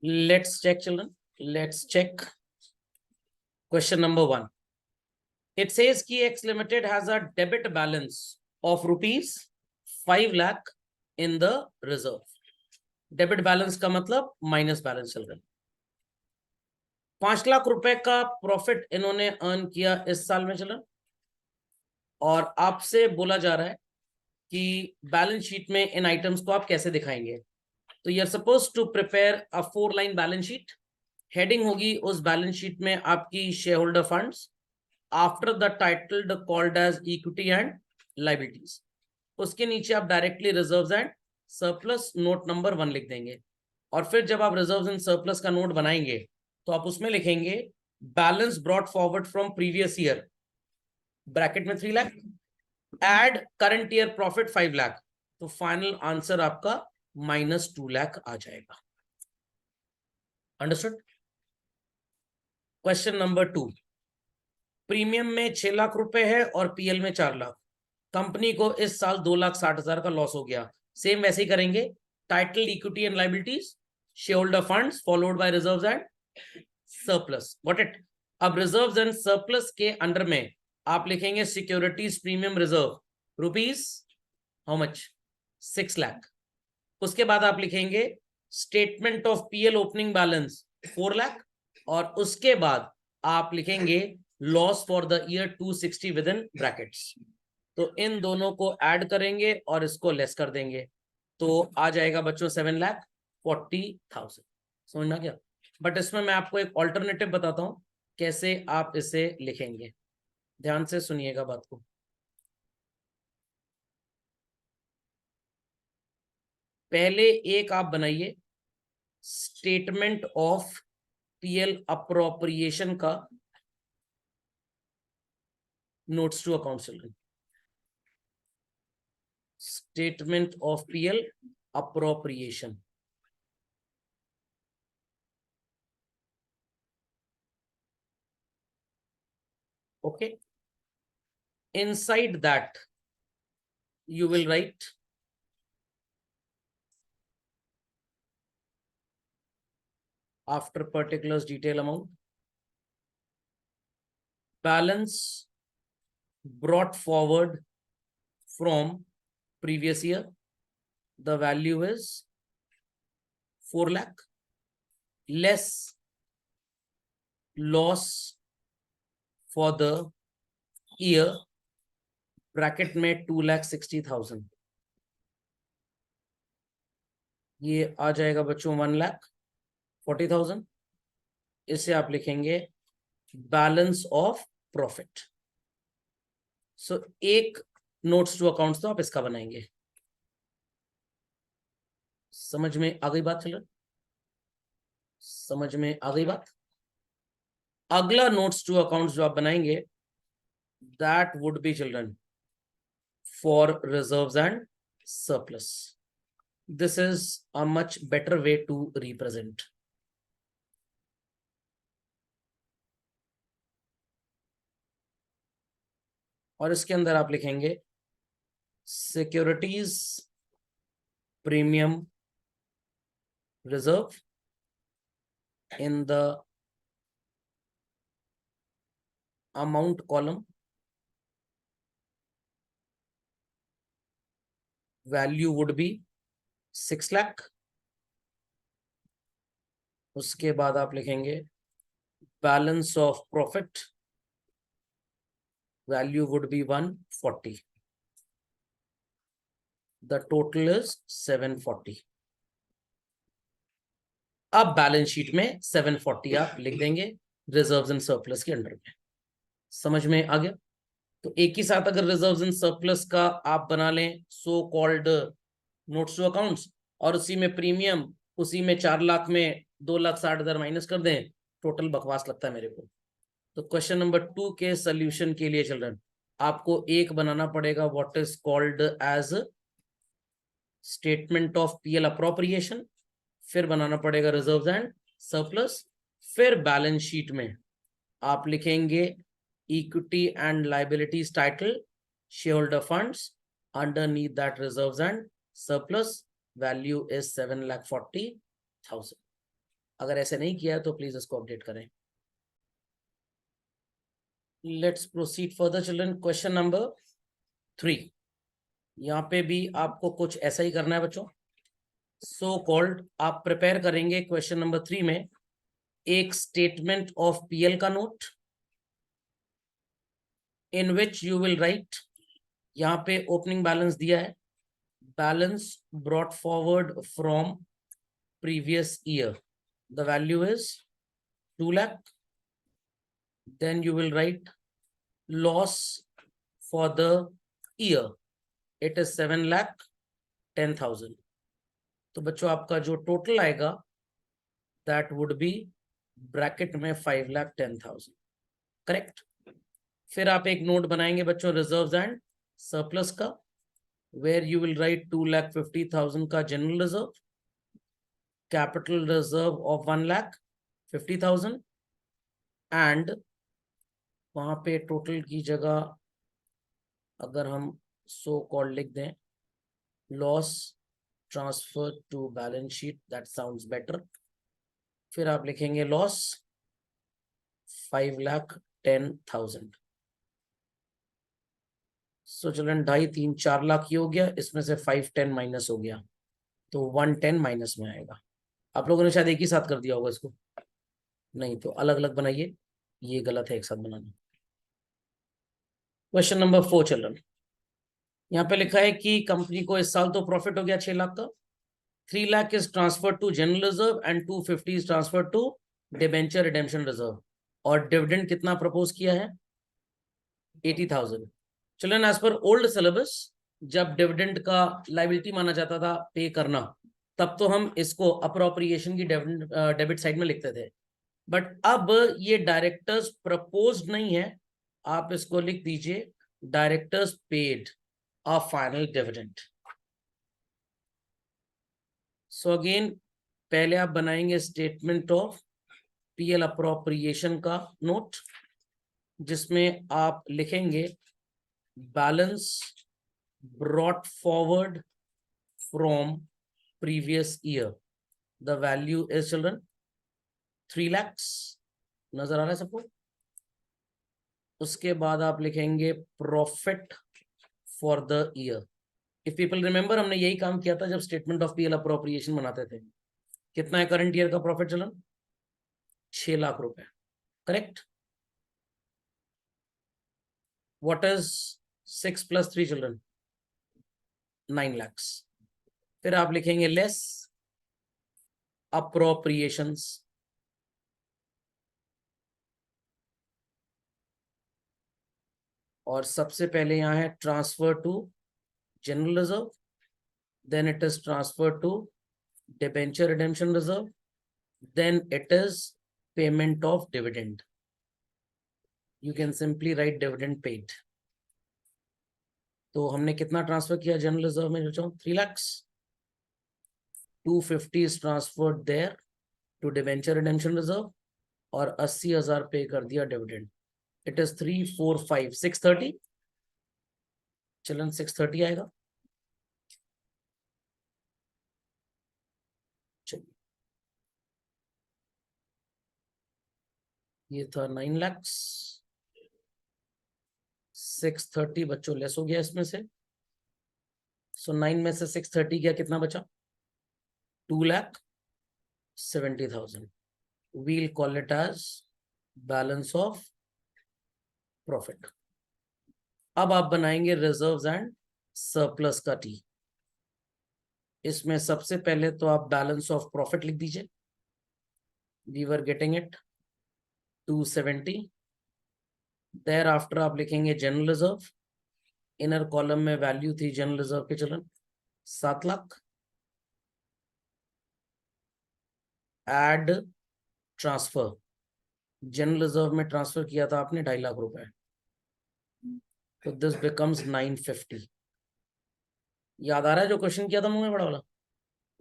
Let's check, children. Let's check. Question number 1. It says कि X Limited has a debit balance of rupees 5 lakh in the reserve. Debit balance का मतलब minus balance चल रहा है. 5 लाख रुपए का profit इन्होंने अर्न किया इस साल में चलन, और आपसे बोला जा रहा है कि बैलेंस शीट में इन आइटम्स को आप कैसे दिखाएंगे. तो you are suppose to prepare a 4 line balance sheet. Heading होगी उस बैलेंस शीट में आपकी share holder funds after the titled called as equity and liabilities. उसके नीचे आप directly reserves and surplus note number 1 लिख देंगे, और फिर जब आप रिजर्व्स एंड सरप्लस का नोट बनाएंगे तो आप उसमें लिखेंगे balance brought forward from previous year bracket में 3 lakh add current year profit 5 lakh. तो फाइनल आंसर आपका -2 लाख आ जाएगा. अंडरस्टूड. Question number 2. प्रीमियम में 6 लाख रुपए है और पीएल में 4 लाख. कंपनी को इस साल 2,60,000 का लॉस हो गया. सेम वैसे ही करेंगे. Title equity and liabilities, share holder funds followed by reserves and surplus. Got it. अब रिजर्व्स एंड सरप्लस के अंडर में आप लिखेंगे securities premium reserve rupees how much 6 lakh. उसके बाद आप लिखेंगे statement of PL opening balance 4 lakh, और उसके बाद आप लिखेंगे loss for the year 260 with in brackets. तो इन दोनों को ऐड करेंगे और इसको लेस कर देंगे, तो आ जाएगा बच्चों 7,40,000. समझना क्या. बट इसमें मैं आपको एक ऑल्टरनेटिव बताता हूं कैसे आप इसे लिखेंगे. ध्यान से सुनिएगा बात को. पहले एक आप बनाइए स्टेटमेंट ऑफ पीएल अप्रोप्रिएशन का notes to account children. Statement of PL appropriation. okay, inside that you will write after particulars detail amount balance brought forward from previous year. The value is 4 lakh less loss for the year bracket में 2,60,000. ये आ जाएगा बच्चों 1,40,000. इसे आप लिखेंगे balance of profit. सो एक notes to accounts तो आप इसका बनाएंगे. समझ में आ गई बात चिल्ड्रन. समझ में आ गई बात. अगला नोट्स टू अकाउंट्स जो आप बनाएंगे that would be children for reserves and surplus. This is a much better way to represent. और इसके अंदर आप लिखेंगे securities premium reserve in the amount column value would be 6 lakh. उसके बाद आप लिखेंगे balance of profit value would be 140. The total is 740. अब बैलेंस शीट में 740 आप लिख देंगे रिजर्व्स एंड सरप्लस के अंडर में. समझ में आ गया. तो एक ही साथ अगर रिजर्व्स एंड सरप्लस का आप बना लें so called notes to accounts, और उसी में प्रीमियम उसी में 4 लाख में 2,60,000 माइनस कर दें, टोटल बकवास लगता है मेरे को. तो क्वेश्चन नंबर 2 के सोल्यूशन के लिए चिल्ड्रन आपको एक बनाना पड़ेगा what is called as statement of PL appropriation, फिर बनाना पड़ेगा रिजर्व्स एंड सरप्लस, फिर बैलेंस शीट में आप लिखेंगे equity and liabilities title share holder funds, underneath that reserves and surplus value is 7,40,000. अगर ऐसे नहीं किया है तो प्लीज इसको अपडेट करें। Let's proceed further children. Question number 3, यहाँ पे भी आपको कुछ ऐसा ही करना है बच्चों। सो कॉल्ड आप प्रिपेयर करेंगे क्वेश्चन नंबर 3 में एक स्टेटमेंट ऑफ पीएल का note, in which you will write, यहाँ पे ओपनिंग बैलेंस दिया है, balance brought forward from previous year, the value is 2 lakh, then you will write loss for the year, it is 7,10,000। तो बच्चों आपका जो total आएगा दैट वुड बी ब्रैकेट में 5,10,000, करेक्ट। फिर आप एक नोट बनाएंगे बच्चों रिजर्व्स एंड सरप्लस का, वेयर यू विल राइट 2,50,000 का general reserve, capital reserve of 1,50,000 and वहां पे टोटल की जगह अगर हम सो कॉल्ड लिख दें loss transfer to balance sheet, that sounds better. फिर आप लिखेंगे लॉस 5,10,000। सो चिल्ड्रन 2.5, 3, 4 लाख ये हो गया, इसमें से 510 माइनस हो गया तो 110 माइनस में आएगा। आप लोगों ने शायद एक ही साथ कर दिया होगा इसको, नहीं तो अलग अलग बनाइए, ये गलत है एक साथ बनाना। क्वेश्चन नंबर 4 चिल्ड्रन, यहाँ पे लिखा है कि कंपनी को इस साल तो प्रॉफिट हो गया 6 लाख का, 3 lakh is transfer to general reserve and 250 is transfer to debenture redemption reserve, और डिविडेंड कितना प्रपोज किया है 80,000। Children as per old syllabus जब डिविडेंड का लाइबिलिटी माना जाता था पे करना, तब तो हम इसको अप्रोप्रिएशन की डेबिट साइड में लिखते थे, बट अब ये डायरेक्टर्स प्रपोज नहीं है, आप इसको लिख दीजिए directors paid a final dividend. So again पहले आप बनाएंगे स्टेटमेंट ऑफ पीएल अप्रोप्रिएशन का नोट, जिसमें आप लिखेंगे balance brought forward from previous year, the value is children 3 lakhs, नजर आ रहा है सबको। उसके बाद आप लिखेंगे profit for the year. If people remember हमने यही काम किया था जब स्टेटमेंट ऑफ पीएल अप्रोप्रिएशन बनाते थे। कितना है करंट ईयर का प्रॉफिट चिल्ड्रन 6 लाख रुपए, correct. What is 6 + 3 children 9 lakhs। फिर आप लिखेंगे लेस अप्रोप्रिएशंस, और सबसे पहले यहां है transfer to general reserve, then it is transfer to debenture redemption reserve, then it is payment of dividend. You can simply write dividend paid. तो हमने कितना ट्रांसफर किया जनरल रिजर्व में बच्चों 3 lakhs, 250 is transferred there to debenture redemption reserve, और 80,000 पे कर दिया डिविडेंड। इट इज 3, 4, 5, 630, चलन 630 आएगा। चलिए ये था 9 lakhs, 630 बच्चों लेस हो गया इसमें से। सो 9 में से 630 गया, कितना बचा 2,70,000। We'll call it as balance of profit. अब आप बनाएंगे रिजर्व्स एंड सरप्लस का टी। इसमें सबसे पहले तो आप बैलेंस ऑफ प्रॉफिट लिख दीजिए, we were getting it 270। Thereafter आप लिखेंगे जनरल रिजर्व, इनर कॉलम में वैल्यू थी जनरल रिजर्व के चलन 7 lakh, add transfer, general reserve में ट्रांसफर किया था आपने 2.5 लाख रुपए, तो दिस बिकम्स 950। याद आ रहा है जो क्वेश्चन किया था मुझे बड़ा वाला,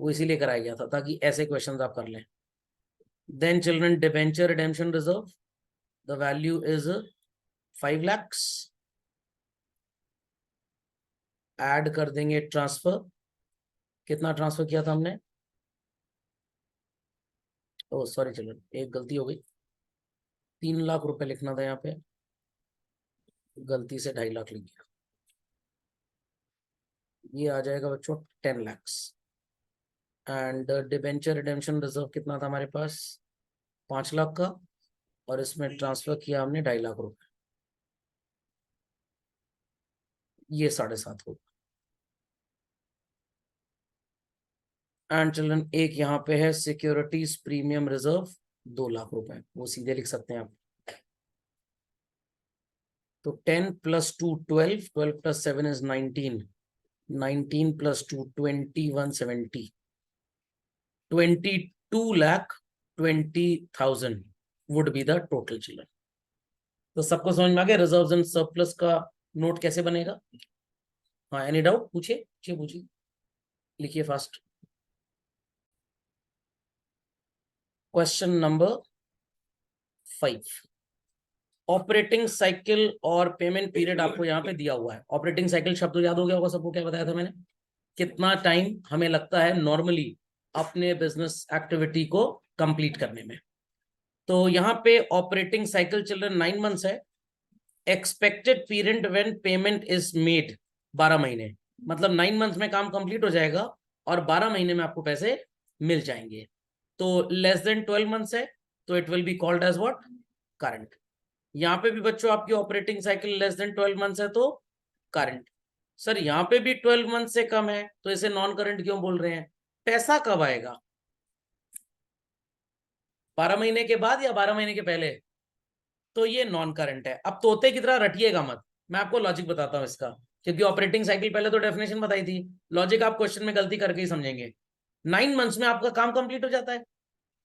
वो इसीलिए कराया गया था ताकि ऐसे क्वेश्चंस आप कर लें। Then children debenture redemption reserve, the value is 5 lakhs, add कर देंगे ट्रांसफर, कितना ट्रांसफर किया था हमने ओ सॉरी चिल्ड्रन, एक गलती हो गई, 3 लाख रुपए लिखना था यहाँ पे, गलती से 2.5 लाख लिख गया। ये आ जाएगा बच्चों 10 lakhs। And debenture redemption reserve कितना था हमारे पास, 5 लाख का, और इसमें ट्रांसफर किया हमने 2.5 लाख रुपए, ये 7.5 होगा। एंड चिल्ड्रन एक यहाँ पे है सिक्योरिटीज प्रीमियम रिजर्व 2 लाख रुपए, वो सीधे लिख सकते हैं आप। तो 10 + 2 12, 12 + 7 is 19, 19 + 2 2170, 22,20,000 would be the total children. तो सबको समझ में आ गया रिजर्व्स एंड सरप्लस का नोट कैसे बनेगा? हाँ, एनी डाउट? पूछिए पूछिए पूछिए, लिखिए fast. Question number 5, operating cycle और पेमेंट पीरियड आपको यहाँ पे दिया हुआ है। ऑपरेटिंग साइकिल शब्द याद हो गया होगा सबको, क्या बताया था मैंने, कितना टाइम हमें लगता है नॉर्मली अपने बिजनेस एक्टिविटी को कंप्लीट करने में। तो यहाँ पे ऑपरेटिंग साइकिल चिल्ड्रन 9 months है। Expected period when payment is made 12 महीने, मतलब 9 months में काम कंप्लीट हो जाएगा और 12 महीने में आपको पैसे मिल जाएंगे। तो लेस देन 12 months है, तो it will be called as what, current. यहाँ पे भी बच्चों आपकी operating cycle less than 12 months है तो करंट। सर यहाँ पे भी 12 months से कम है तो इसे नॉन करंट क्यों बोल रहे हैं? पैसा कब आएगा, 12 महीने के बाद या 12 महीने के पहले? तो ये नॉन करंट है। अब तोते की तरह रटिएगा मत, मैं आपको लॉजिक बताता हूँ इसका, क्योंकि ऑपरेटिंग साइकिल पहले तो डेफिनेशन बताई थी, लॉजिक आप क्वेश्चन में गलती करके ही समझेंगे। 9 months में आपका काम कंप्लीट हो जाता है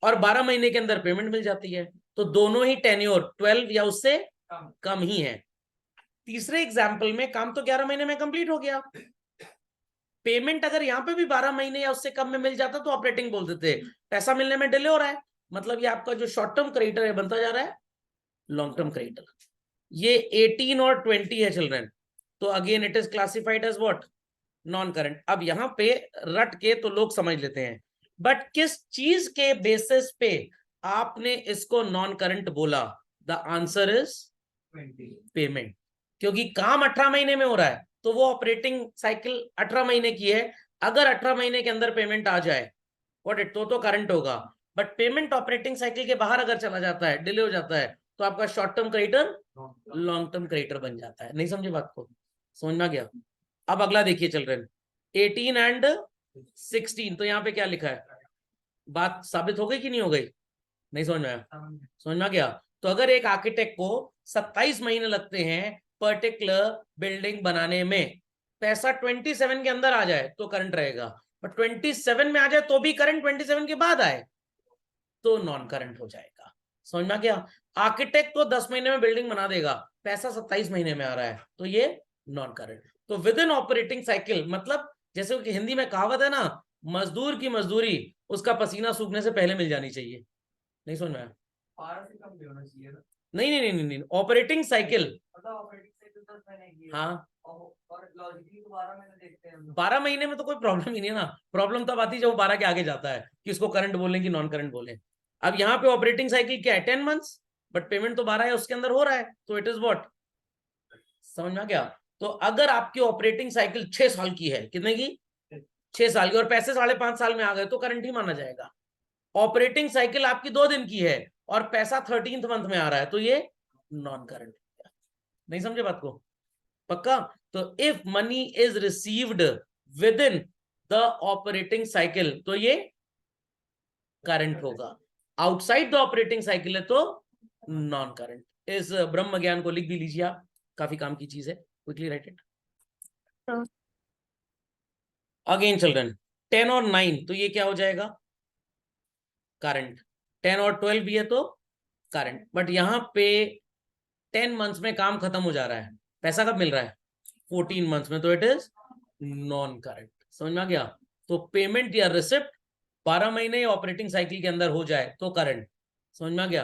और 12 महीने के अंदर पेमेंट मिल जाती है, तो दोनों ही टेन्योर 12 या उससे कम ही है। तीसरे एग्जाम्पल में काम तो 11 महीने में कंप्लीट हो गया, पेमेंट अगर यहाँ पे भी 12 महीने या उससे कम में मिल जाता तो ऑपरेटिंग बोल देते, पैसा मिलने में डिले हो रहा है, मतलब ये आपका जो शॉर्ट टर्म क्रेडिटर है बनता जा रहा है लॉन्ग टर्म क्रेडिटर। ये 18 और 20 है चिल्ड्रन, तो again it is classified as what, non current. अब यहाँ पे रट के तो लोग समझ लेते हैं, बट किस चीज के बेसिस पे आपने इसको नॉन करंट बोला? द आंसर इज पेमेंट, क्योंकि काम 18 महीने में हो रहा है तो वो ऑपरेटिंग साइकिल 18 महीने की है। अगर 18 महीने के अंदर पेमेंट आ जाए व्हाट इट, तो करंट होगा, बट पेमेंट ऑपरेटिंग साइकिल के बाहर अगर चला जाता है, डिले हो जाता है, तो आपका short term creditor long term creditor बन जाता है। नहीं समझे बात को? समझ में आ गया? अब अगला देखिए चिल्ड्रन, 18 एंड 16, तो यहाँ पे क्या लिखा है? बात साबित हो गई कि नहीं हो गई? नहीं समझ में आया? समझ में आ गया? तो अगर एक आर्किटेक्ट को 27 महीने लगते हैं पर्टिकुलर बिल्डिंग बनाने में, पैसा 27 के अंदर आ जाए तो करंट रहेगा, बट 27 में आ जाए तो भी करंट, 27 के बाद आए तो नॉन करंट हो जाएगा। समझ में आ गया? आर्किटेक्ट तो 10 महीने में बिल्डिंग बना देगा, पैसा 27 महीने में आ रहा है तो ये नॉन करंट। तो विद इन ऑपरेटिंग साइकिल, मतलब जैसे कि हिंदी में कहावत है ना, मजदूर की मजदूरी उसका पसीना सूखने से पहले मिल जानी चाहिए। नहीं समझ में आया? 12 से कम भी होना चाहिए ना? नहीं नहीं नहीं नहीं, ऑपरेटिंग साइकिल। मतलब ऑपरेटिंग साइकिल 10 महीने की है। हाँ, और लॉजिकली तो 12 महीने देखते हैं। 12 महीने में तो कोई प्रॉब्लम ही नहीं है ना, प्रॉब्लम तब आती है जब 12 के आगे जाता है कि इसको करंट बोलें कि नॉन करंट बोलें। अब यहाँ पे ऑपरेटिंग साइकिल क्या है, 10 months, बट पेमेंट तो 12 है उसके अंदर हो रहा है, तो इट इज व्हाट। समझ में आ गया? तो अगर आपकी ऑपरेटिंग साइकिल 6 साल की है, कितने की? 6 साल की, और पैसे 5.5 साल में आ गए तो करंट ही माना जाएगा। ऑपरेटिंग साइकिल आपकी 2 दिन की है और पैसा 13th मंथ में आ रहा है तो ये नॉन करंट। नहीं समझे बात को? पक्का? तो if money is received with in the operating cycle तो ये करंट होगा, आउटसाइड द ऑपरेटिंग साइकिल है तो नॉन करंट। इस ब्रह्म ज्ञान को लिख भी लीजिए आप, काफी काम की चीज है, quickly right it. Again children 10 और 9, तो ये क्या हो जाएगा? करंट। 10 और 12 भी है तो करंट, बट यहां पे 10 months में काम खत्म हो जा रहा है, पैसा कब मिल रहा है? 14 months में, तो इट इज नॉन करंट। समझ में आ गया? तो पेमेंट या रिसिप्ट 12 महीने ऑपरेटिंग साइकिल के अंदर हो जाए तो करंट। समझ में आ गया?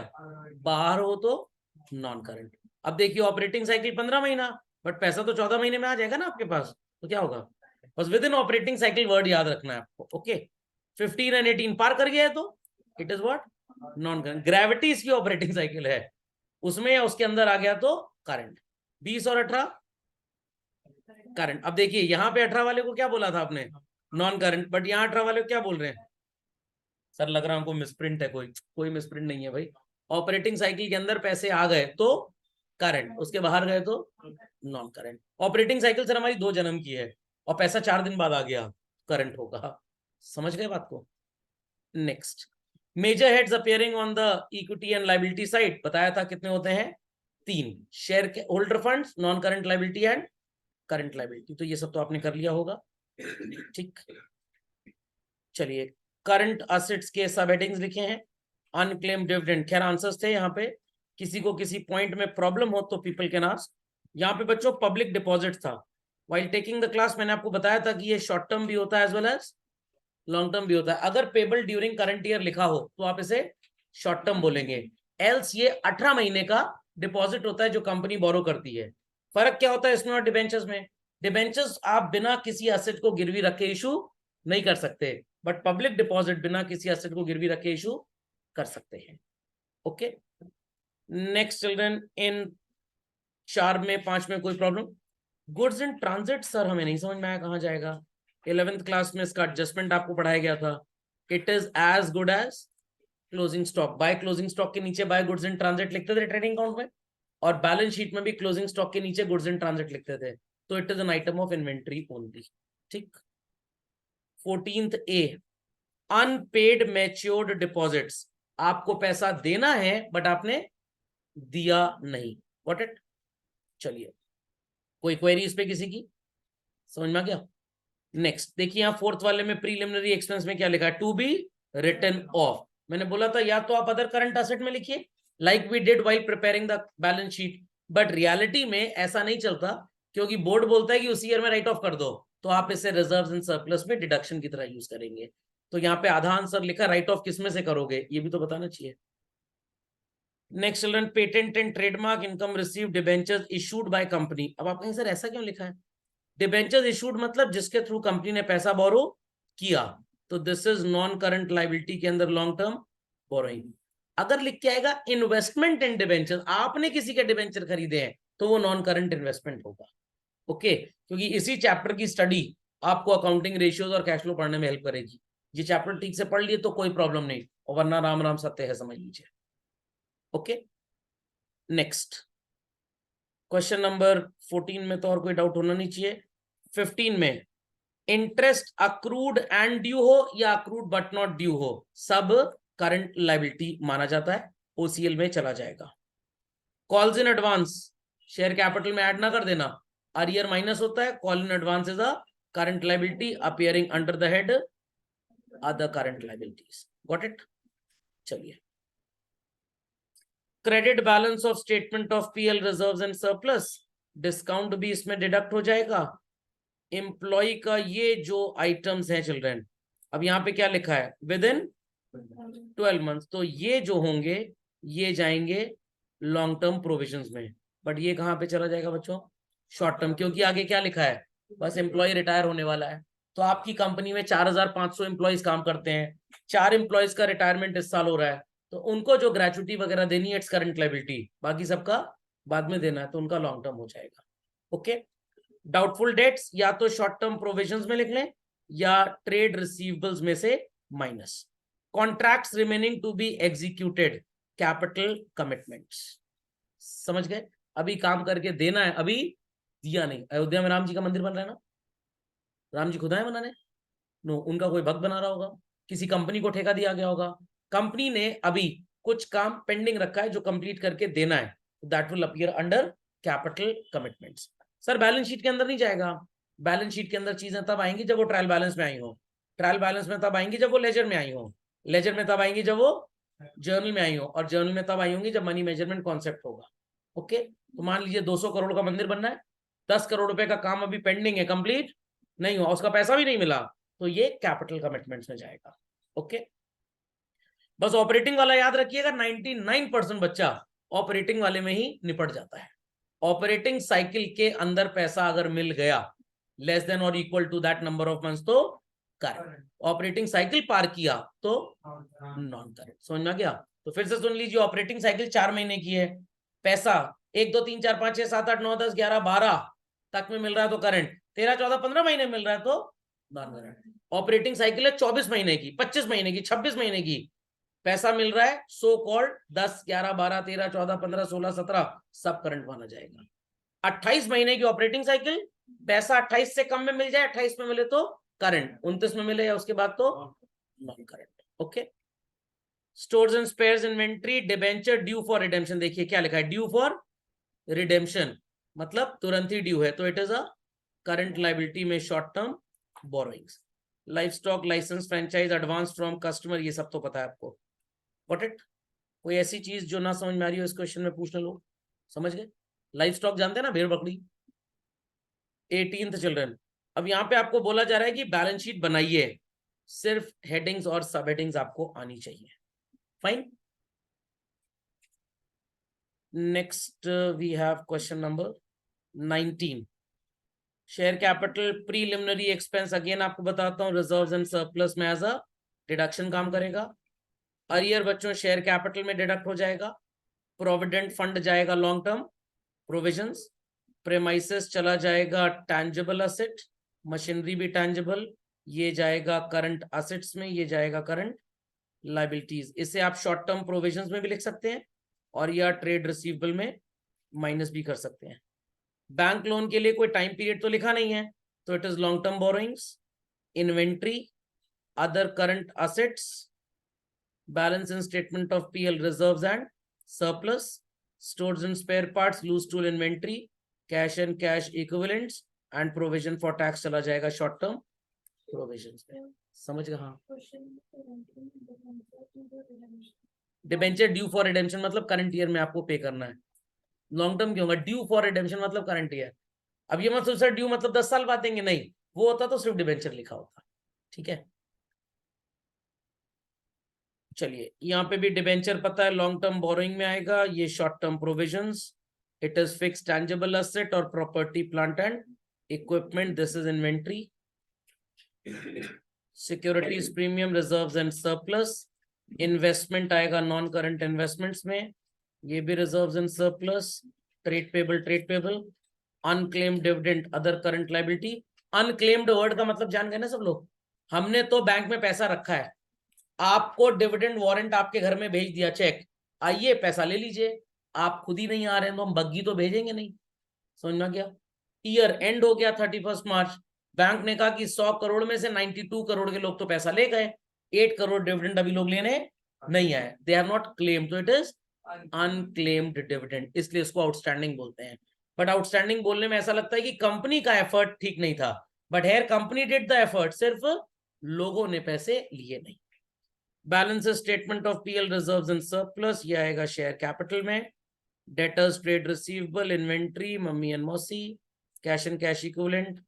बाहर हो तो नॉन करंट। अब देखिए ऑपरेटिंग साइकिल 15 महीना, बट पैसा तो 14 महीने में आ जाएगा ना आपके पास, तो क्या होगा? बस with in operating cycle word याद रखना है आपको। ओके, 15 एंड 18 पार कर गया है तो it is what, non current, gravity इसकी ऑपरेटिंग साइकिल है, उसमें या उसके अंदर आ गया तो करंट। 20 और 18 करंट। अब देखिए यहाँ पे 18 वाले को क्या बोला था आपने, नॉन करंट, बट यहाँ 18 वाले को क्या बोल रहे हैं सर, लग रहा है हमको मिसप्रिंट है, कोई मिसप्रिंट नहीं है भाई। ऑपरेटिंग साइकिल के अंदर पैसे आ गए तो करंट, उसके बाहर गए तो non current. Operating cycle sir हमारी 2 जन्म की है और पैसा 4 दिन बाद आ गया, करंट होगा। समझ गए बात को। Next, major heads appearing on the equity and liability side, बताया था कितने होते हैं, 3, शेयर के holder funds, non current liability and current liability. तो ये सब तो आपने कर लिया होगा, ठीक। चलिए, करंट असेट्स के सब हेडिंग्स लिखे हैं। अनक्लेम डिविडेंड, खैर आंसर्स थे यहाँ पे, किसी को किसी पॉइंट में प्रॉब्लम हो तो पीपल कैन आस्क। यहाँ पे बच्चों पब्लिक डिपॉजिट था, व्हाइल टेकिंग द क्लास मैंने आपको बताया था कि ये शॉर्ट टर्म भी होता है as well as long term भी होता है। अगर पेबल ड्यूरिंग करंट ईयर लिखा हो तो आप इसे शॉर्ट टर्म बोलेंगे, एल्स ये 18 महीने का डिपॉजिट होता है जो कंपनी बोरो करती है। फर्क क्या होता है इसमें और डिबेंचर्स में, डिबेंचर्स आप बिना किसी एसेट को गिरवी रखे इशू नहीं कर सकते, बट पब्लिक डिपॉजिट बिना किसी एसेट को गिरवी रखे इशू कर सकते हैं। ओके, नेक्स्ट चिल्ड्रन, इन 4 में 5 में कोई problem. Goods in transit sir हमें नहीं समझ में आया कहाँ जाएगा, 11th क्लास में इसका एडजस्टमेंट आपको पढ़ाया गया था। It is as good as closing stock, by closing stock के नीचे बाय गुड्स इन ट्रांजिट लिखते थे ट्रेडिंग अकाउंट में, और बैलेंस शीट में भी क्लोजिंग स्टॉक के नीचे गुड्स इन ट्रांजिट लिखते थे, तो it is an item of inventory only, ठीक। 14th ए, अनपेड मैच्योर्ड डिपॉजिट्स, आपको पैसा देना है बट आपने दिया नहीं, व्हाट इट। चलिए, कोई क्वेरी इस पे किसी की, समझ में आ गया। नेक्स्ट देखिए, यहाँ 4th वाले में प्रीलिमिनरी एक्सपेंस में क्या लिखा है, टू बी रिटन ऑफ। मैंने बोला था या तो आप अदर करंट एसेट में लिखिए like we did while preparing the balance sheet, but reality में ऐसा नहीं चलता, क्योंकि बोर्ड बोलता है कि उसी ईयर में राइट ऑफ कर दो, तो आप इसे रिजर्व्स एंड सरप्लस में डिडक्शन की तरह यूज करेंगे। तो यहाँ पे आधा आंसर लिखा, राइट ऑफ किस में से करोगे ये भी तो बताना चाहिए। Next children, patent and trademark income received debentures issued by company. अब आप कहें सर ऐसा क्यों लिखा है, डिबेंचर्स इशूड मतलब जिसके थ्रू कंपनी ने पैसा बोरो किया, तो this is non current liability के अंदर लॉन्ग टर्म बोरोइंग। अगर लिख के आएगा इन्वेस्टमेंट इन डिबेंचर, आपने किसी के डिबेंचर खरीदे हैं, तो वो नॉन करंट इन्वेस्टमेंट होगा। ओके, क्योंकि इसी चैप्टर की स्टडी आपको अकाउंटिंग रेशियोज और कैश फ्लो पढ़ने में हेल्प करेगी। ये चैप्टर ठीक से पढ़ लिए तो कोई प्रॉब्लम नहीं, और वरना राम राम सत्य है, समझ लीजिए। ओके, नेक्स्ट क्वेश्चन नंबर 14 में तो और कोई डाउट होना नहीं चाहिए। 15 में, इंटरेस्ट अक्रूड एंड ड्यू हो या अक्रूड बट नॉट ड्यू हो, सब करंट लायबिलिटी माना जाता है, ओसीएल में चला जाएगा। Calls in advance, share capital में ऐड ना कर देना, अरियर माइनस होता है, call in advance is a current liability appearing under the head other current liabilities, got it. चलिए, credit balance of statement of PL reserves and surplus, discount भी इसमें deduct हो जाएगा। एम्प्लॉय का ये जो आइटम्स हैं चिल्ड्रन, अब यहाँ पे क्या लिखा है, विद इन 12 मंथ्स, तो ये जो होंगे ये जाएंगे लॉन्ग टर्म प्रोविजंस में, बट ये कहाँ पे चला जाएगा बच्चों, शॉर्ट टर्म, क्योंकि आगे क्या लिखा है, बस एम्प्लॉय रिटायर होने वाला है। तो आपकी कंपनी में 4500 एम्प्लॉयज काम करते हैं, 4 एम्प्लॉयज का रिटायरमेंट इस साल हो रहा है, तो उनको जो ग्रेचुटी वगैरह देनी है इट्स करंट लायबिलिटी, बाकी सबका बाद में देना है, तो उनका लॉन्ग टर्म हो जाएगा। ओके, डाउटफुल डेट्स या तो शॉर्ट टर्म प्रोविजंस में लिख लें या ट्रेड रिसीवेबल्स में से minus. Contracts remaining to be executed, capital commitments, समझ गए। अभी काम करके देना है, अभी दिया नहीं। अयोध्या में राम जी का मंदिर बन रहा है ना, राम जी खुद आए बनाने, नो, उनका कोई भक्त बना रहा होगा, किसी कंपनी को ठेका दिया गया होगा, कंपनी ने अभी कुछ काम पेंडिंग रखा है जो कंप्लीट करके देना है, that will appear under capital commitments. Sir balance sheet के अंदर नहीं जाएगा, बैलेंस शीट के अंदर चीजें तब आएंगी जब वो ट्रायल बैलेंस में आई हो, ट्रायल बैलेंस में तब आएंगी जब वो लेजर में आई हो, लेजर में तब आएंगी जब वो जर्नल में आई हो, और जर्नल में तब आई होंगी जब मनी मेजरमेंट कॉन्सेप्ट होगा। ओके, तो मान लीजिए 200 करोड़ का मंदिर बनना है, 10 करोड़ रुपए का काम अभी पेंडिंग है, कंप्लीट नहीं हुआ, उसका पैसा भी नहीं मिला, तो ये कैपिटल कमिटमेंट्स में जाएगा। ओके, बस ऑपरेटिंग वाला याद रखिएगा, 99% बच्चा ऑपरेटिंग वाले में ही निपट जाता है। ऑपरेटिंग साइकिल के अंदर पैसा अगर मिल गया लेस देन और equal to that number of months, तो करंट, ऑपरेटिंग साइकिल पार किया तो नॉन करंट। समझ में आ गया? तो फिर से सुन लीजिए, ऑपरेटिंग साइकिल 4 महीने की है, पैसा 1 2 3 4 5 6 7 8 9 10 11 12 तक में मिल रहा है तो करंट, 13 14 15 महीने मिल रहा है तो नॉन करंट। ऑपरेटिंग साइकिल है 24 महीने की, 25 महीने की, 26 महीने की, पैसा मिल रहा है सो कॉल्ड 10 11 12 13 14 15 16 17 सब करंट माना जाएगा। 28 महीने की ऑपरेटिंग साइकिल, पैसा 28 से कम में मिल जाए, 28 में मिले तो करंट, 29 में मिले या उसके बाद तो non current. Okay, stores and spares inventory debenture due for redemption, देखिए क्या लिखा है, ड्यू फॉर रिडेम्पशन मतलब तुरंत ही ड्यू है, तो it is a current liability में short term borrowings. Livestock licence franchise advance from customer, ये सब तो पता है आपको, गॉट इट? कोई ऐसी चीज जो ना समझ में आ रही हो इस क्वेश्चन में पूछने लो, समझ गए? लाइफ स्टॉक जानते हैं ना, भेड़ बकरी। 18th चिल्ड्रन, अब यहाँ पे आपको बोला जा रहा है कि बैलेंस शीट बनाइए, सिर्फ हेडिंग्स और सब हेडिंग्स आपको आनी चाहिए। Fine, next we have question number 19, share capital preliminary expense. Again आपको बताता हूँ, रिजर्व्स एंड सरप्लस में एज अ डिडक्शन काम करेगा। अरियर बच्चों शेयर कैपिटल में डिडक्ट हो जाएगा, प्रोविडेंट फंड जाएगा लॉन्ग टर्म प्रोविजंस, प्रेमाइसेस चला जाएगा टैंजिबल असेट, मशीनरी भी टैंजिबल, ये जाएगा करंट असेट्स में, ये जाएगा करंट लाइबिलिटीज। इसे आप शॉर्ट टर्म प्रोविजंस में भी लिख सकते हैं और या ट्रेड रिसीवेबल में माइनस भी कर सकते हैं। बैंक लोन के लिए कोई टाइम पीरियड तो लिखा नहीं है, तो it is long term borrowings, inventory, other current assets, balance in statement of PL reserves and surplus, stores and spare parts, loose tool inventory, cash and cash equivalents and provision for tax चला जाएगा short term provisions में। समझ गए? हाँ, debenture due for redemption मतलब current year में आपको pay करना है। लॉन्ग टर्म क्यों होगा? ड्यू फॉर रिडेम्पशन मतलब करंट ईयर। अब ये मत सोचो ड्यू मतलब 10 साल बाद देंगे, नहीं, वो होता तो सिर्फ डिबेंचर लिखा होता। ठीक है, चलिए यहाँ पे भी डिबेंचर पता है लॉन्ग टर्म बोरोइंग में आएगा, ये short term provisions, it is fix tangible asset और property plant and equipment, this is inventory, securities premium reserves and surplus, investment आएगा नॉन करंट इन्वेस्टमेंट्स में, ये भी reserves and surplus, trade payable, unclaimed dividend other current liability. Unclaimed word का मतलब जान गए ना सब लोग, हमने तो बैंक में पैसा रखा है, आपको डिविडेंड वारंट आपके घर में भेज दिया, चेक, आइए पैसा ले लीजिए, आप खुद ही नहीं आ रहे हैं तो हम बग्गी तो भेजेंगे नहीं। समझ में गया? ईयर एंड हो गया 31 मार्च, बैंक ने कहा कि 100 करोड़ में से 92 करोड़ के लोग तो पैसा ले गए, 8 करोड़ डिविडेंड अभी लोग लेने नहीं आए, दे आर नॉट क्लेम्ड, तो इट इज अनक्लेम्ड डिविडेंड, इसलिए इसको आउटस्टैंडिंग बोलते हैं। बट आउटस्टैंडिंग बोलने में ऐसा लगता है कि कंपनी का एफर्ट ठीक नहीं था, but here company did the effort, सिर्फ लोगों ने पैसे लिए नहीं। Balance statement of PL reserves and surplus, ये आएगा शेयर कैपिटल में, debtors trade receivable inventory mummy and मौसी, cash and cash equivalent,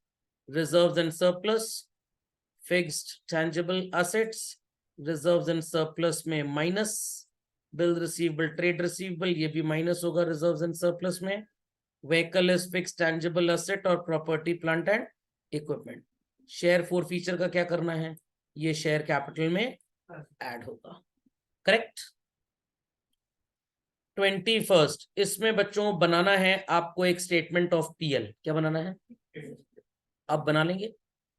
reserves and surplus, fixed tangible assets, reserves and surplus में minus, bill receivable trade receivable, ये भी minus होगा reserves and surplus में, vehicle is fixed tangible asset और property plant and equipment. Share for feature का क्या करना है, ये शेयर कैपिटल में ऐड होगा, करेक्ट। 21, इसमें बच्चों बनाना है आपको एक स्टेटमेंट ऑफ पीएल, क्या बनाना है? अब बना लेंगे,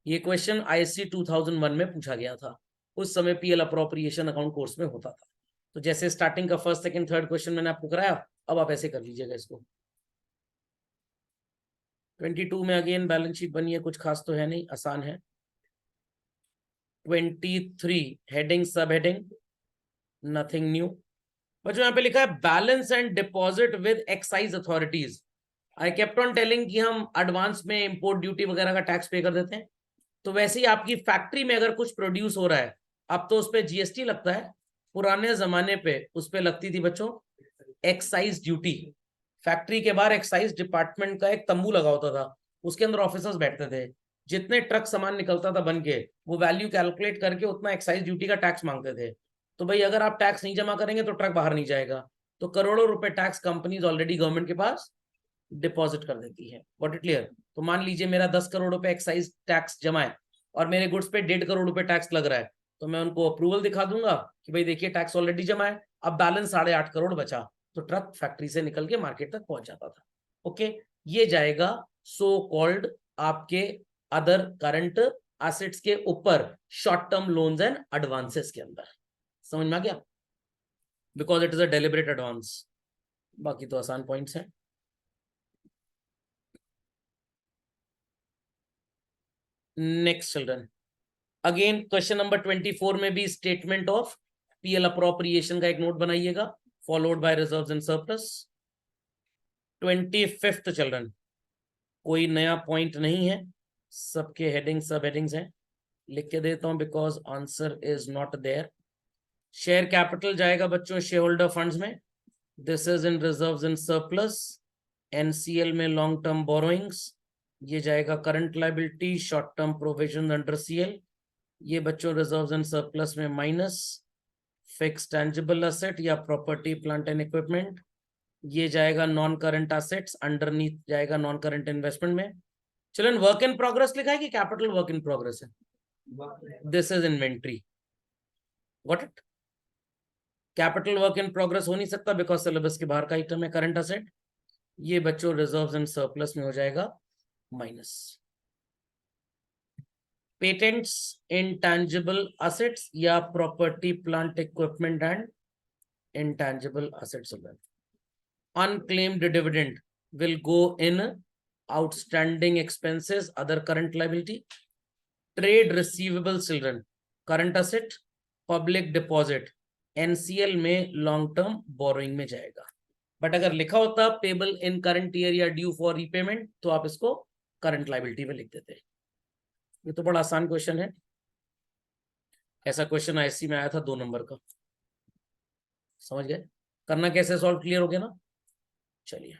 ये क्वेश्चन आईएससी 2001 में पूछा गया था, उस समय पीएल अप्रोप्रिएशन अकाउंट कोर्स में होता था, तो जैसे स्टार्टिंग का फर्स्ट सेकंड थर्ड क्वेश्चन मैंने आपको कराया, अब आप ऐसे कर लीजिएगा इसको। 22 में अगेन बैलेंस शीट बनी है, कुछ खास तो है नहीं, आसान है। 23 हेडिंग सब हेडिंग नथिंग न्यू। बच्चों यहाँ पे लिखा है balance and deposit with excise authorities. I kept on telling कि हम एडवांस में इंपोर्ट ड्यूटी वगैरह का टैक्स पे कर देते हैं, तो वैसे ही आपकी फैक्ट्री में अगर कुछ प्रोड्यूस हो रहा है, अब तो उस पर जीएसटी लगता है, पुराने जमाने पे उस पर लगती थी बच्चों एक्साइज ड्यूटी। फैक्ट्री के बाहर एक्साइज डिपार्टमेंट का एक तंबू लगा होता था, उसके अंदर ऑफिसर्स बैठते थे, जितने ट्रक सामान निकलता था बन के, वो वैल्यू कैलकुलेट करके उतना एक्साइज ड्यूटी का टैक्स मांगते थे। तो भाई अगर आप टैक्स नहीं जमा करेंगे तो ट्रक बाहर नहीं जाएगा, तो करोड़ों रुपए टैक्स कंपनीज ऑलरेडी गवर्नमेंट के पास डिपॉजिट कर देती है। What it clear? तो मान लीजिए मेरा 10 करोड़ रुपए एक्साइज टैक्स जमा है, और मेरे गुड्स पे 1.5 करोड़ रुपए टैक्स लग रहा है, तो मैं उनको अप्रूवल दिखा दूंगा कि भाई देखिए टैक्स ऑलरेडी जमा है, अब बैलेंस 8.5 करोड़ बचा, तो ट्रक फैक्ट्री से निकल के मार्केट तक पहुंच जाता था। ओके, ये जाएगा सो कॉल्ड आपके अदर करंट एसेट्स के ऊपर, short term loans and advances के अंदर। समझ में आ गया? Because it is a deliberate advance. बाकी तो आसान पॉइंट्स हैं। Next children, again question number 24 में भी स्टेटमेंट ऑफ पीएल अप्रोप्रिएशन का एक नोट बनाइएगा, followed by reserves and surplus. 25th children, कोई नया पॉइंट नहीं है, सबके हेडिंग सब हेडिंग्स हैं, लिख के देता हूं because answer is not there. Share capital जाएगा बच्चों शेयर होल्डर फंड्स में, this is in reserves and surplus. NCL में लॉन्ग टर्म बोरोइंग्स, ये जाएगा current liability, short term provision under CL, ये बच्चों रिजर्व्स एंड सरप्लस में माइनस। फिक्स टेंजिबल एसेट या प्रॉपर्टी प्लांट एंड इक्विपमेंट, ये जाएगा नॉन करंट एसेट्स, अंडरनीथ जाएगा नॉन करंट इन्वेस्टमेंट में। चिल्ड्रन वर्क इन प्रोग्रेस लिखा है कि कैपिटल वर्क इन प्रोग्रेस है? This is inventory, what it, capital work in progress हो नहीं सकता बिकॉज सिलेबस के बाहर का आइटम है करंट एसेट। ये बच्चों रिजर्व्स एंड सरप्लस में हो जाएगा माइनस। पेटेंट्स इंटैंजिबल एसेट्स या property plant equipment and intangible assets, unclaimed dividend will go in outstanding expenses, other current liability. Trade receivable children, current asset, public deposit, NCL में long term borrowing में जाएगा। But अगर लिखा होता payable in current year या due for repayment, तो आप इसको करंट लाइबिलिटी में लिख देते। ये तो बड़ा आसान क्वेश्चन है, ऐसा क्वेश्चन आईएससी में आया था 2 नंबर का, समझ गए? करना कैसे सॉल्व, क्लियर हो गया ना? चलिए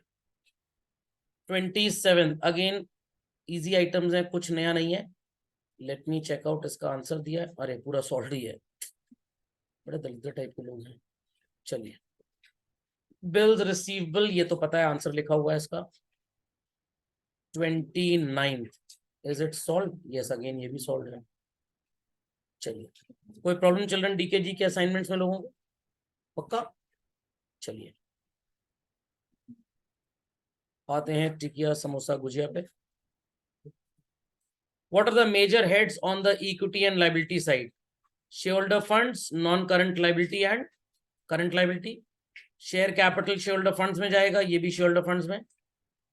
27 अगेन इजी आइटम्स हैं, कुछ नया नहीं है। लेट मी चेक आउट, इसका आंसर दिया है, अरे पूरा सॉल्व ही है, बड़े दलित टाइप के लोग हैं। चलिए बिल्स रिसीवेबल, ये तो पता है आंसर लिखा हुआ है इसका। 29 is it solve? Yes, again ये भी सॉल्व है। चलिए कोई प्रॉब्लम चिल्ड्रन डीके जी के असाइनमेंट्स में लोगों को? पक्का? चलिए आते हैं टिकिया समोसा गुजिया पे। What are the major heads on the equity and liability side? Shareholder funds, non-current liability and current liability. Share capital shareholder funds में जाएगा, ये भी shareholder funds में।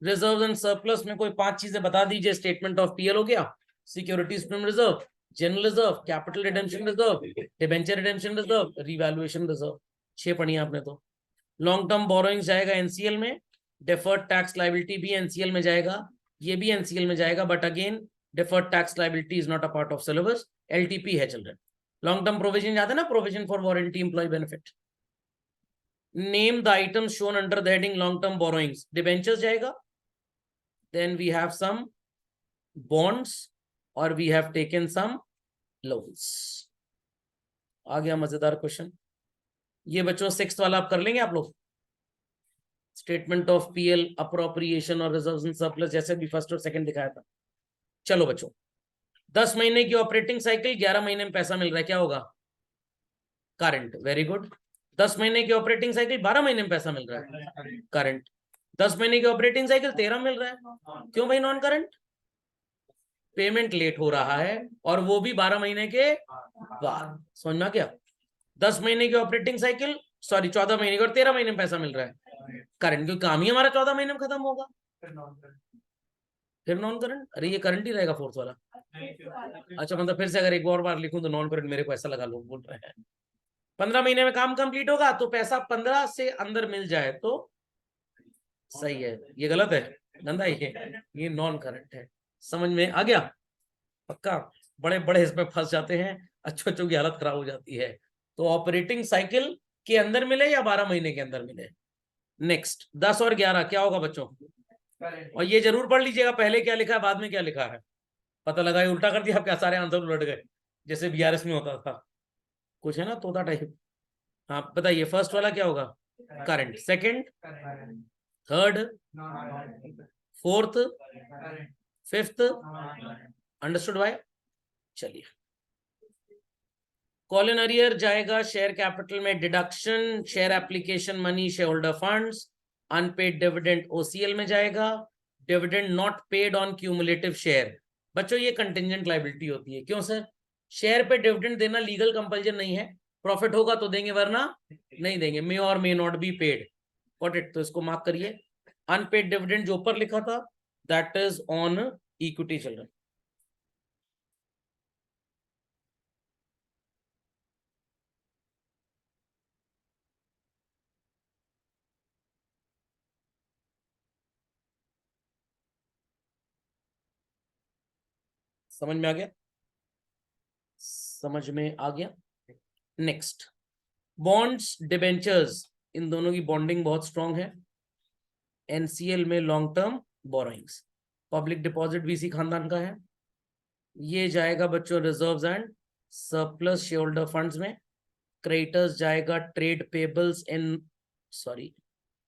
Reserves and surplus में कोई 5 चीजें बता दीजिए। Statement of PL हो गया, Securities Premium Reserve, General Reserve, Capital Redemption Reserve, Debenture Redemption Reserve, Revaluation Reserve, 6 पढ़ी आपने तो। Long term borrowings जाएगा NCL में, Deferred Tax Liability भी NCL में जाएगा, ये भी NCL में जाएगा, but again deferred tax liability is not a part of syllabus, LTP है children। long term provision याद है ना, provision for warranty employee benefit। name the items shown under the heading long term borrowings, debentures जाएगा, then we have some bonds और we have taken some loans। आ गया मजेदार question. ये बच्चों 6th वाला आप कर लेंगे आप लोग, स्टेटमेंट ऑफ पीएल, अप्रोप्रिएशन और रिजर्व्स एंड सरप्लस, जैसे भी फर्स्ट और सेकंड दिखाया था। चलो बच्चों 10 महीने की ऑपरेटिंग साइकिल, 11 महीने में पैसा मिल रहा है, क्या होगा? Current, very good. 10 महीने की ऑपरेटिंग साइकिल, 12 महीने में पैसा मिल रहा है, करंट। 10 महीने की ऑपरेटिंग साइकिल 13 मिल रहा है, क्यों भाई नॉन करंट? पेमेंट लेट हो रहा है और वो भी 12 महीने के बाद। समझ में क्या? 10 महीने की ऑपरेटिंग साइकिल, सॉरी 14 महीने की, और 13 महीने में पैसा मिल रहा है, करंट, क्योंकि काम ही हमारा 14 महीने में खत्म होगा। फिर नॉन करंट, अरे ये करंट ही रहेगा 4th वाला। अच्छा मतलब फिर से अगर एक और बार लिखूं तो नॉन करंट, मेरे को ऐसा लगा लोग बोल रहे हैं 15 महीने में काम कंप्लीट होगा, तो पैसा 15 से अंदर मिल जाए तो सही है। ये गलत है, गंदा ये नॉन करंट है। समझ में आ गया? पक्का? बड़े बड़े इसमें फंस जाते हैं, अच्छों की हालत खराब हो जाती है। तो ऑपरेटिंग साइकिल के अंदर मिले या 12 महीने के अंदर मिले। नेक्स्ट 10 और 11 क्या होगा बच्चों? और ये जरूर पढ़ लीजिएगा पहले क्या लिखा है बाद में क्या लिखा है, पता लगा ये उल्टा कर दिया, आपके सारे आंसर उलट गए, जैसे बीआरएस में होता था कुछ, है ना तोता टाइप। हाँ बताइए फर्स्ट वाला क्या होगा? Current, second, third, fourth, fifth, understood भाई? चलिए, कॉलन अरियर जाएगा शेयर कैपिटल में deduction, share application money share holder funds, unpaid dividend OCL में जाएगा, dividend not paid on cumulative share. बच्चों ये कंटिंजेंट लायबिलिटी होती है। क्यों सर? शेयर पे डिविडेंड देना लीगल कंपल्जन नहीं है, प्रॉफिट होगा तो देंगे वरना नहीं देंगे, मे और may not be paid. Got it? तो इसको मार्क करिए। अनपेड डिविडेंड जो ऊपर लिखा था that is on equity children. समझ में आ गया? समझ में आ गया। नेक्स्ट, बॉन्ड्स डिबेंचर्स, इन दोनों की बॉन्डिंग बहुत स्ट्रांग है। एनसीएल में long term borrowings, public deposit भी इसी खानदान का है। ये जाएगा बच्चों reserves and surplus share holder funds में। क्रेडिटर्स जाएगा trade payables in sorry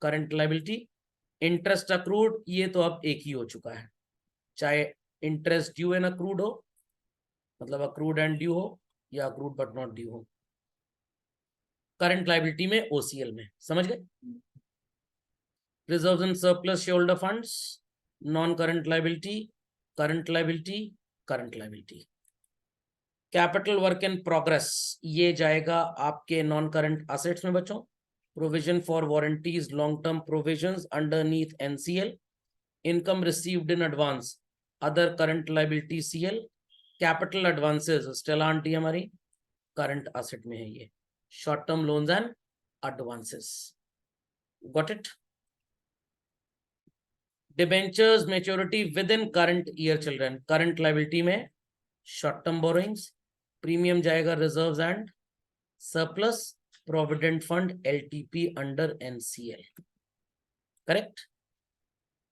current liability. Interest accrued, ये तो अब एक ही हो चुका है, चाहे इंटरेस्ट ड्यू एंड अक्रूड हो, मतलब अक्रूड एंड ड्यू हो, या अक्रूड बट नॉट ड्यू हो। करंट लायबिलिटी में ओसीएल में, समझ गए? Reserves and surplus share holder funds, non current liability, current liability, current liability. Capital work in progress, ये जाएगा आपके नॉन करंट एसेट्स में बच्चों। Provision for warranties, long term provisions underneath NCL. Income received in advance, other current liability CL. Capital advances, स्टेला आंटी हमारी current asset में है ये। Short term loans and advances. Got it? Debentures maturity with in current year children, current liability में short term borrowings. Premium जाएगा reserves and surplus, provident fund LTP under NCL. Correct?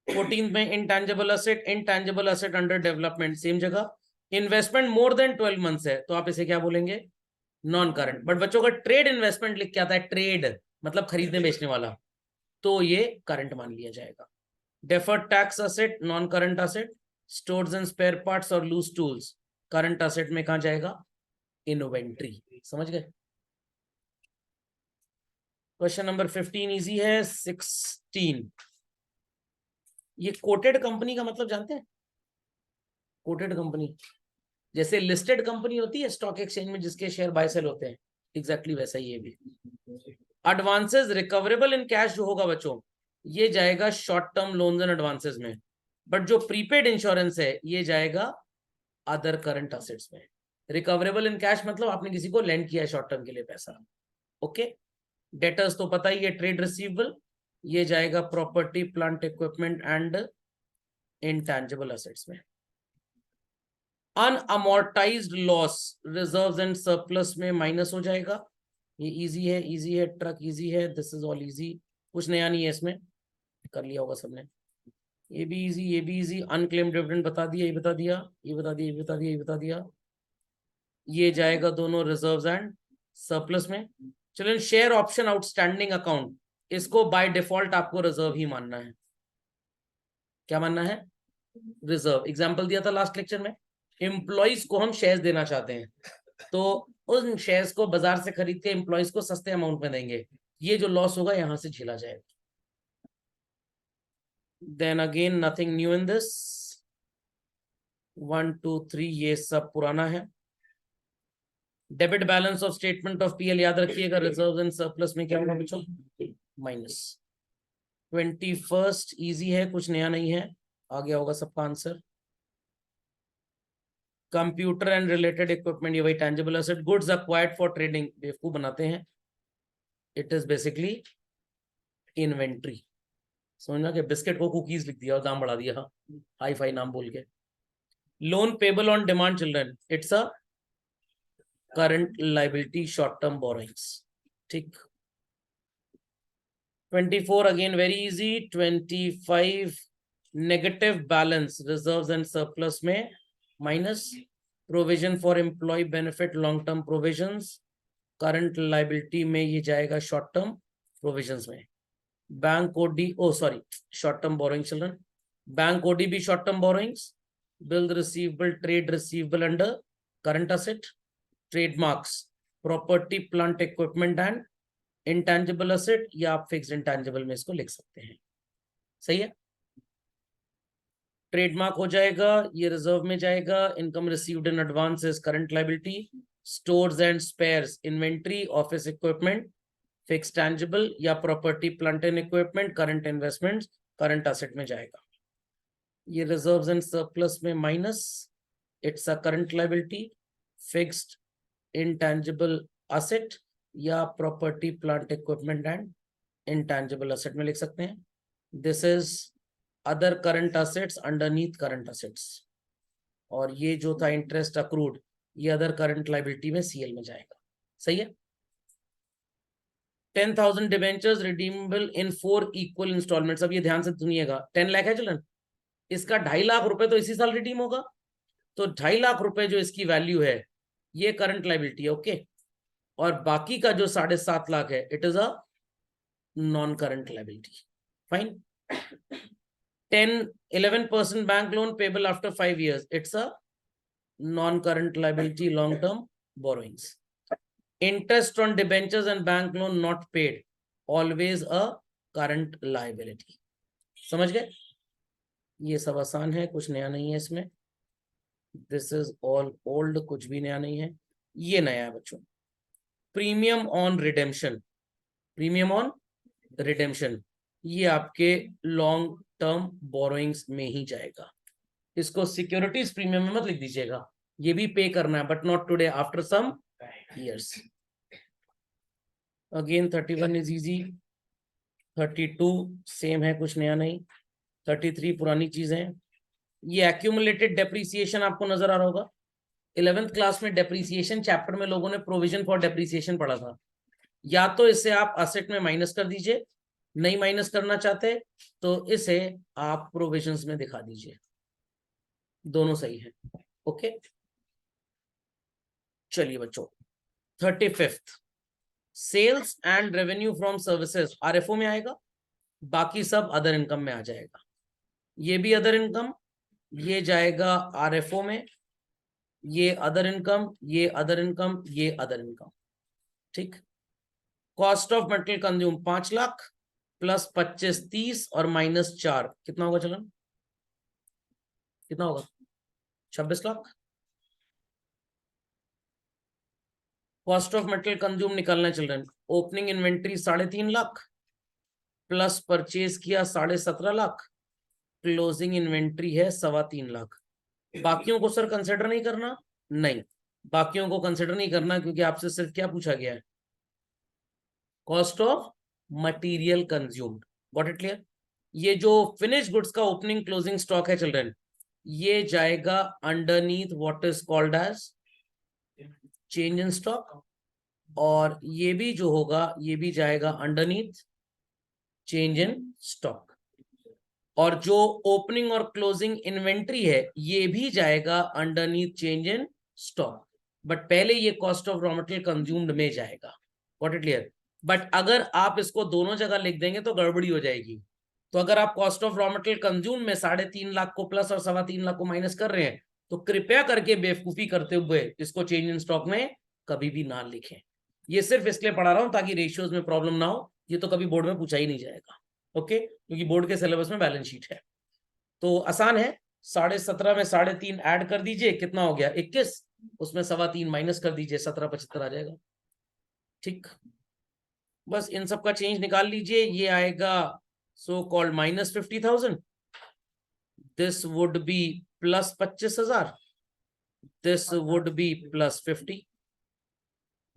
14 में intangible asset, intangible asset under development same जगह। Investment more than 12 months है तो आप इसे क्या बोलेंगे? Non current. बट बच्चों का ट्रेड इन्वेस्टमेंट लिख के आता है, ट्रेड मतलब खरीदने बेचने वाला, तो ये करंट मान लिया जाएगा। Deferred tax asset, non current asset. Stores and spare parts और लूज टूल्स, करंट एसेट में कहां जाएगा? इन्वेंट्री। समझ गए? क्वेश्चन नंबर 15 इजी है। 16, ये कोटेड कंपनी का मतलब जानते हैं? कोटेड कंपनी जैसे लिस्टेड कंपनी होती है स्टॉक एक्सचेंज में जिसके शेयर बाय सेल होते हैं, एग्जैक्टली वैसा ही ये भी। एडवांसेस रिकवरेबल इन कैश जो होगा बच्चों, ये जाएगा short term loans and advances में। बट जो प्रीपेड इंश्योरेंस है ये जाएगा अदर करंट असेट्स में। रिकवरेबल इन कैश मतलब आपने किसी को लेंड किया है शॉर्ट टर्म के लिए पैसा। ओके? डेटर्स तो पता ही है, ट्रेड रिसीवेबल, ये जाएगा property plant equipment and intangible assets में। अनअमोर्टाइज्ड लॉस रिजर्व्स एंड सरप्लस में माइनस हो जाएगा। ये इजी है, इजी है, ट्रक इजी है, दिस इज ऑल इजी, कुछ नया नहीं है इसमें, कर लिया होगा सबने। ये भी इजी, ये भी इजी। अनक्लेम्ड डिविडेंड बता दिया, ये बता दिया, ये बता दिया, ये बता दिया, ये बता दिया। ये जाएगा दोनों रिजर्व्स एंड सरप्लस में। चलिए, शेयर ऑप्शन आउटस्टैंडिंग अकाउंट, इसको बाय डिफॉल्ट आपको रिजर्व ही मानना है। क्या मानना है? रिजर्व। एग्जांपल दिया था लास्ट लेक्चर में, एम्प्लॉइज को हम शेयर्स देना चाहते हैं तो उन शेयर्स को बाजार से खरीद के एम्प्लॉइज को सस्ते अमाउंट में देंगे, ये जो लॉस होगा यहां से झेला जाएगा। Then again nothing new in this. 1 2 3 ये सब पुराना है। Debit balance of statement of PL याद रखिएगा, रिजर्व एंड सरप्लस में क्या होगा बच्चों? माइनस। 21 इजी है, कुछ नया नहीं है, आ गया होगा सबका answer. Computer and related equipment, ये वही tangible asset. Goods acquired for trading, बेवकूफ बनाते हैं, इट इज बेसिकली इन्वेंट्री। समझना कि बिस्किट को कुकीज लिख दिया और दाम बढ़ा दिया, हाई फाई नाम बोल के। Loan payable on demand children, it's a current liability, short term borrowings. ठीक। 24 again very easy. 25 negative balance reserves and surplus में minus. Provision for employee benefit long term provisions, current liability में ये जाएगा short term provisions में। Bank OD, O sorry, short term borrowing children, bank OD भी short term borrowings. Bill receivable, trade receivable under current asset, trademarks, property plant equipment and intangible asset, या आप fixed intangible में इसको लिख सकते हैं। सही है। ट्रेडमार्क हो जाएगा, ये रिजर्व में जाएगा। Income received in advance is current liability. Stores and spares, inventory, office equipment, fix tangible या property plant and equipment, current investments, current asset में जाएगा। ये रिजर्व्स एंड सरप्लस में minus, it's a current liability, fixed intangible asset या property plant equipment and intangible asset में लिख सकते हैं। This is other current assets underneath current assets, और ये जो था इंटरेस्ट अक्रूड, ये अदर करंट लायबिलिटी में सीएल में जाएगा। सही है। 10,000 डिबेंचर्स रिडीमेबल इन 4 इक्वल इंस्टॉलमेंट्स। अब ये ध्यान से सुनिएगा, 10 लाख है चलन, इसका 2.5 लाख रुपए तो इसी साल रिडीम होगा, तो 2.5 लाख रुपए जो इसकी वैल्यू है ये करंट लायबिलिटी है। ओके, और बाकी का जो 7.5 लाख है it is a non current liability. Fine. 11% bank loan payable after 5 years, it's a non-current liability, long-term borrowings. Interest on debentures and bank loan not paid, always a current liability. समझ गए? ये सब आसान है, कुछ नया नहीं है इसमें। This is all old, कुछ भी नया नहीं है। ये नया है बच्चों, premium on redemption. Premium on redemption ये आपके लॉन्ग टर्म बोरोइंग्स में ही जाएगा। इसको सिक्योरिटीज प्रीमियम में मत लिख दीजिएगा, ये भी पे करना है, but not today, after some years. Again 31 is easy, 32 same है, कुछ नया नहीं, 33 पुरानी चीजें। ये एक्यूमुलेटेड डेप्रिसिएशन आपको नजर आ रहा होगा। 11th क्लास में डेप्रिसिएशन चैप्टर में लोगों ने प्रोविजन फॉर डेप्रिसिएशन पढ़ा था। या तो इसे आप असेट में माइनस कर दीजिए, नहीं माइनस करना चाहते तो इसे आप प्रोविजंस में दिखा दीजिए, दोनों सही है। ओके, चलिए बच्चों 35th, sales and revenue from services RFO में आएगा, बाकी सब अदर इनकम में आ जाएगा। ये भी अदर इनकम, ये जाएगा आरएफओ में, ये अदर इनकम, ये अदर इनकम, ये अदर इनकम। ठीक। Cost of material consume 5 lakh plus 25 30 और माइनस 4 कितना होगा चलन? कितना होगा? 26 lakh. Cost of material consume निकालना children. Opening inventory 3.5 lakh plus purchase किया 17.5 लाख, क्लोजिंग इन्वेंट्री है 3.25 लाख। बाकियों को सर कंसिडर नहीं करना? नहीं, बाकियों को कंसिडर नहीं करना, क्योंकि आपसे सिर्फ क्या पूछा गया है? Cost of material consumed. Got it clear? ये जो फिनिश गुड्स का ओपनिंग क्लोजिंग स्टॉक है चिल्ड्रन, ये जाएगा underneath what is called as change in stock, और ये भी जो होगा ये भी जाएगा अंडरनीथ चेंज इन स्टॉक। और जो ओपनिंग और क्लोजिंग इन्वेंट्री है ये भी जाएगा underneath change in stock, but पहले ये cost of raw material consumed में जाएगा। Got it clear? बट अगर आप इसको दोनों जगह लिख देंगे तो गड़बड़ी हो जाएगी। तो अगर आप cost of raw material consume में 3.5 लाख को प्लस और 3.25 लाख को माइनस कर रहे हैं, तो कृपया करके बेवकूफी करते हुए इसको चेंज इन स्टॉक में कभी भी ना लिखें। ये सिर्फ इसलिए पढ़ा रहा हूं ताकि रेशियोज में प्रॉब्लम ना हो, ये तो कभी बोर्ड में पूछा ही नहीं जाएगा। ओके, क्योंकि बोर्ड के सिलेबस में बैलेंस शीट है। तो आसान है, 17.5 में 3.5 ऐड कर दीजिए, कितना हो गया? 21, उसमें 3.25 माइनस कर दीजिए, 17.75 आ जाएगा। ठीक, बस इन सब का चेंज निकाल लीजिए। ये आएगा so called minus 50,000, this would be plus 25,000, this would be plus 50।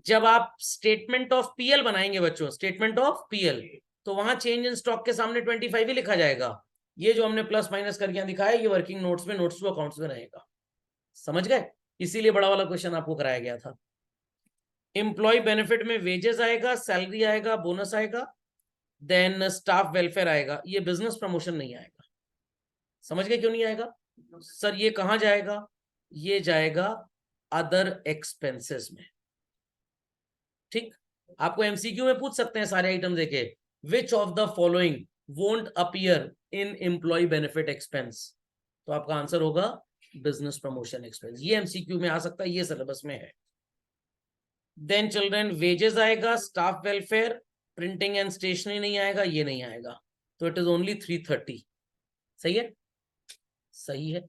जब आप स्टेटमेंट ऑफ पीएल बनाएंगे बच्चों, स्टेटमेंट ऑफ पीएल, तो वहां चेंज इन स्टॉक के सामने 25 ही लिखा जाएगा। ये जो हमने प्लस माइनस करके दिखाया ये वर्किंग नोट्स में, नोट्स टू अकाउंट्स में रहेगा। समझ गए? इसीलिए बड़ा वाला क्वेश्चन आपको कराया गया था। एम्प्लॉय बेनिफिट में वेजेस आएगा, सैलरी आएगा, बोनस आएगा, देन स्टाफ वेलफेयर आएगा। ये बिजनेस प्रमोशन नहीं आएगा। समझ गए क्यों नहीं आएगा? सर ये कहां जाएगा? ये जाएगा अदर एक्सपेंसेस में। ठीक, आपको एमसीक्यू में पूछ सकते हैं सारे आइटम देके, which of the following won't appear in employ benefit expense, तो आपका आंसर होगा बिजनेस प्रमोशन एक्सपेंस, ये एमसीक्यू में आ सकता है, ये सिलेबस में है। देन चिल्ड्रन वेजेस आएगा, staff welfare, printing and stationery नहीं आएगा, ये नहीं आएगा, तो इट इज ओनली 330। सही है, सही है।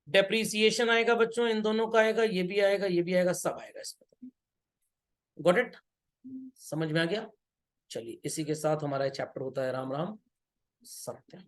डेप्रीसिएशन आएगा बच्चों, इन दोनों का आएगा, ये भी आएगा, ये भी आएगा, सब आएगा इसमें। गॉट इट, समझ में आ गया। चलिए, इसी के साथ हमारा चैप्टर होता है राम राम सत्य।